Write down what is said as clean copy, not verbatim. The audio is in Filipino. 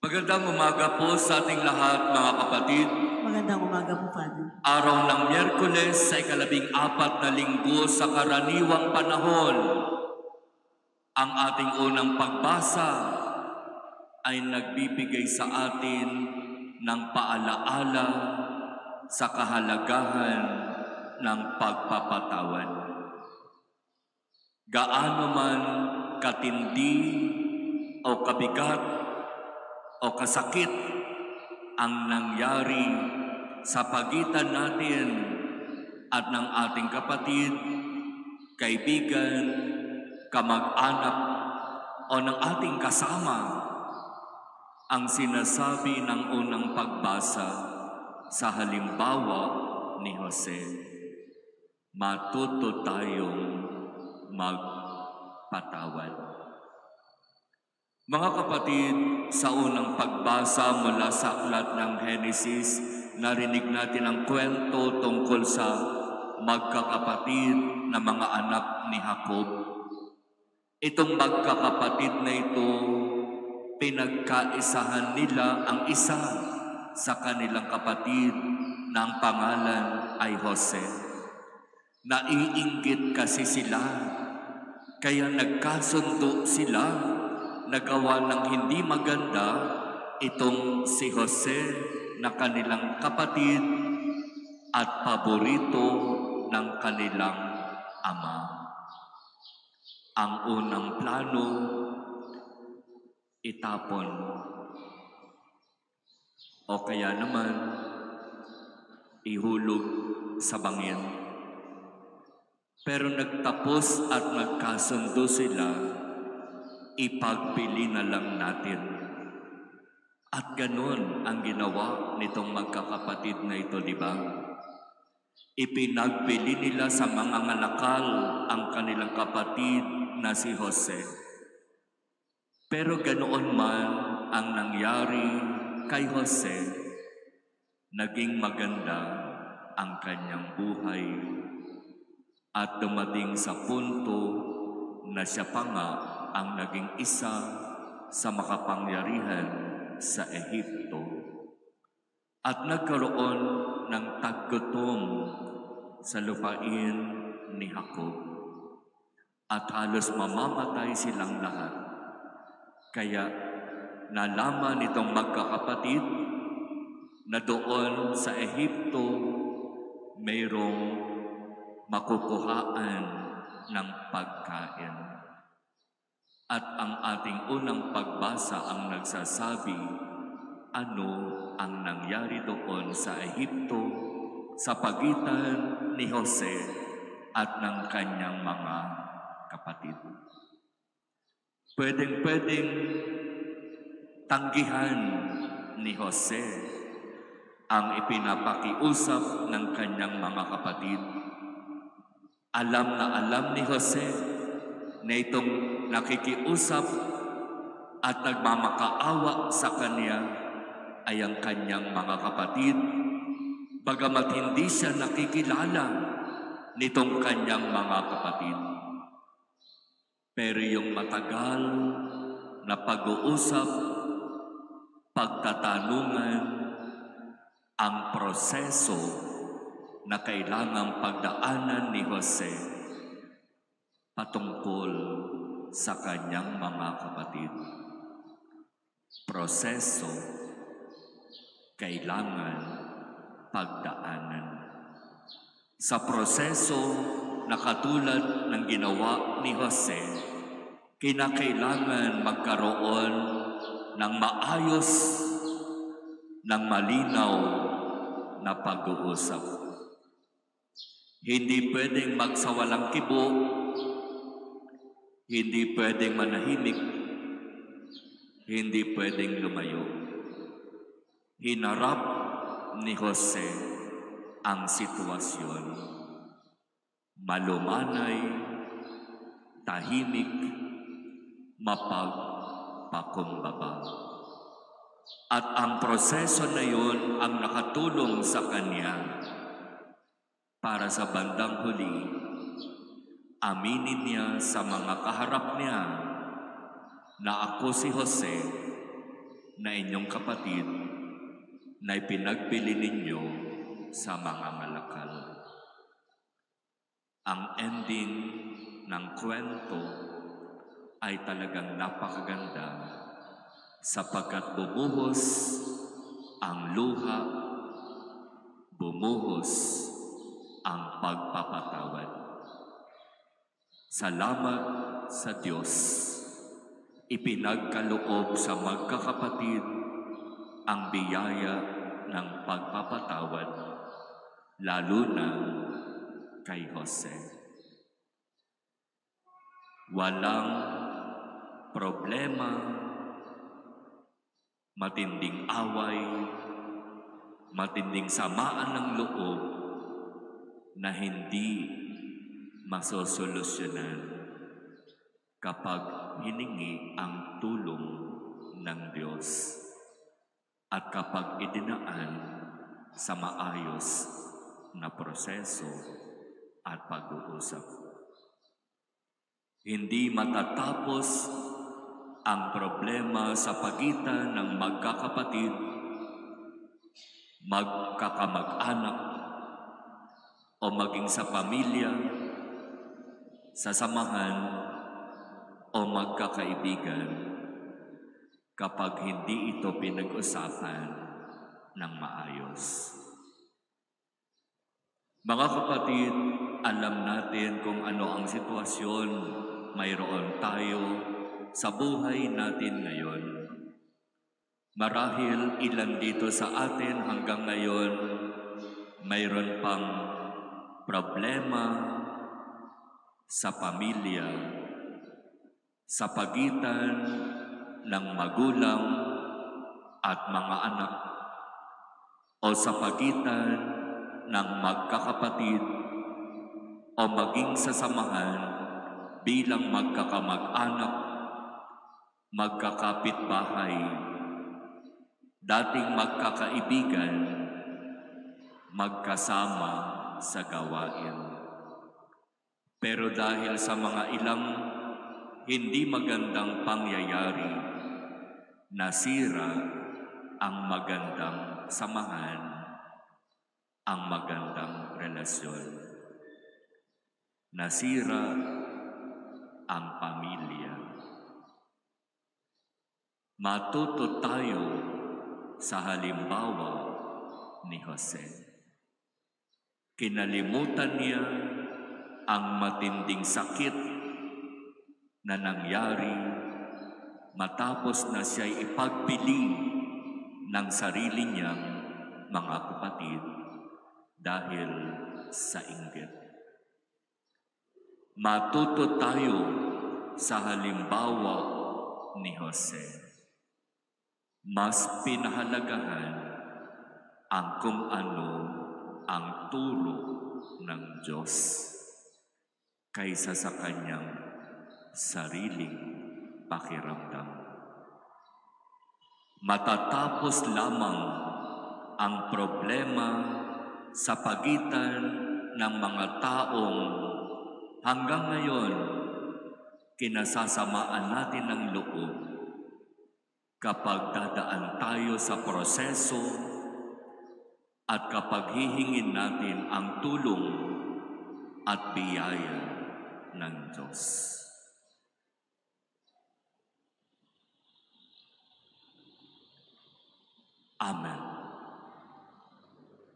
Magandang umaga po sa ating lahat, mga kapatid. Magandang umaga po, Father. Araw ng Miyerkules sa ika-14 na linggo sa karaniwang panahon. Ang ating unang pagbasa ay nagbibigay sa atin ng paalaala sa kahalagahan ng pagpapatawad. Gaano man katindi o kabigat o kasakit ang nangyari sa pagitan natin at ng ating kapatid, kaibigan, kamag-anak o ng ating kasama, ang sinasabi ng unang pagbasa sa halimbawa ni Jose, matuto tayong magpatawad. Mga kapatid, sa unang pagbasa mula sa aklat ng Henesis, narinig natin ang kwento tungkol sa magkakapatid na mga anak ni Jacob. Itong magkakapatid na ito, pinagkaisahan nila ang isa sa kanilang kapatid na ang pangalan ay Jose. Naiinggit kasi sila, kaya nagkasundo sila na gawa ng hindi maganda itong si Jose na kanilang kapatid at paborito ng kanilang ama. Ang unang plano, itapon. O kaya naman, ihulog sa bangin. Pero nagtapos at nagkasundo sila, ipagpili na lang natin. At ganun ang ginawa nitong magkakapatid na ito, di ba? Ipinagpili nila sa mga ngalakal ang kanilang kapatid na si Jose. Pero ganoon man ang nangyari kay Jose, naging maganda ang kanyang buhay at dumating sa punto na siya pa nga ang naging isa sa makapangyarihan sa Ehipto at nagkaroon ng taggutom sa lupain ni Jacob at halos mamamatay silang lahat. Kaya nalaman nitong magkakapatid na doon sa Ehipto mayroong makukuhaan ng pagkain. At ang ating unang pagbasa ang nagsasabi ano ang nangyari doon sa Ehipto sa pagitan ni Jose at ng kanyang mga kapatid. Pwedeng tanggihan ni Jose ang ipinapakiusap ng kanyang mga kapatid. Alam na alam ni Jose na itong nakikiusap at nagmamakaawa sa kanya ay ang kanyang mga kapatid, bagamat hindi siya nakikilala nitong kanyang mga kapatid. Pero yung matagal na pag-uusap, pagtatanungan, ang proseso na kailangang pagdaanan ni Jose patungkol sa kanyang mga kapatid. Proseso, kailangan pagdaanan. Sa proseso na katulad ng ginawa ni Jose, kinakailangan magkaroon ng maayos, ng malinaw na pag-uusap. Hindi pwedeng magsawalang kibo, hindi pwedeng manahimik, hindi pwedeng lumayo. Hinarap ni Jose ang sitwasyon. Malumanay, tahimik, mapagpakumbaba. At ang proseso na yun ang nakatulong sa kanya para sa bandang huli, aminin niya sa mga kaharap niya na ako si Jose na inyong kapatid na ipinagbili ninyo sa mga malakal. Ang ending ng kwento ay talagang napakaganda sapagkat bumuhos ang luha, bumuhos ang pagpapatawad. Salamat sa Diyos. Ipinagkaloob sa magkakapatid ang biyaya ng pagpapatawad, lalo na kay Jose. Walang problema, matinding away, matinding samaan ng loob na hindi masosolusyonan kapag hiningi ang tulong ng Diyos at kapag idinaan sa maayos na proseso at pag-uusap. Hindi matatapos ang problema sa pagitan ng magkakapatid, magkakamag-anak, o maging sa pamilya, sa samahan, o magkakaibigan kapag hindi ito pinag-usapan ng maayos. Mga kapatid, alam natin kung ano ang sitwasyon mayroon tayo sa buhay natin ngayon. Marahil ilan dito sa atin hanggang ngayon mayroon pang problema sa pamilya, sa pagitan ng magulang at mga anak, o sa pagitan ng magkakapatid o maging sa samahan bilang magkakamag-anak, magkakapitbahay, dating magkakaibigan, magkasama sa gawain. Pero dahil sa mga ilang hindi magandang pangyayari, nasira ang magandang samahan, ang magandang relasyon. Nasira ang pamilya. Matuto tayo sa halimbawa ni Jose. Kinalimutan niya ang matinding sakit na nangyari matapos na siya'y ipagpili ng sarili niyang mga kapatid dahil sa inggit. Matuto tayo sa halimbawa ni Jose. Mas pinahalagahan ang kung ano ang turo ng Diyos kaysa sa kanyang sariling pakiramdam. Matatapos lamang ang problema sa pagitan ng mga taong hanggang ngayon kinasasamaan natin ng loob kapag dadaan tayo sa proseso at kapag hihingin natin ang tulong at biyaya ng Diyos. Amen.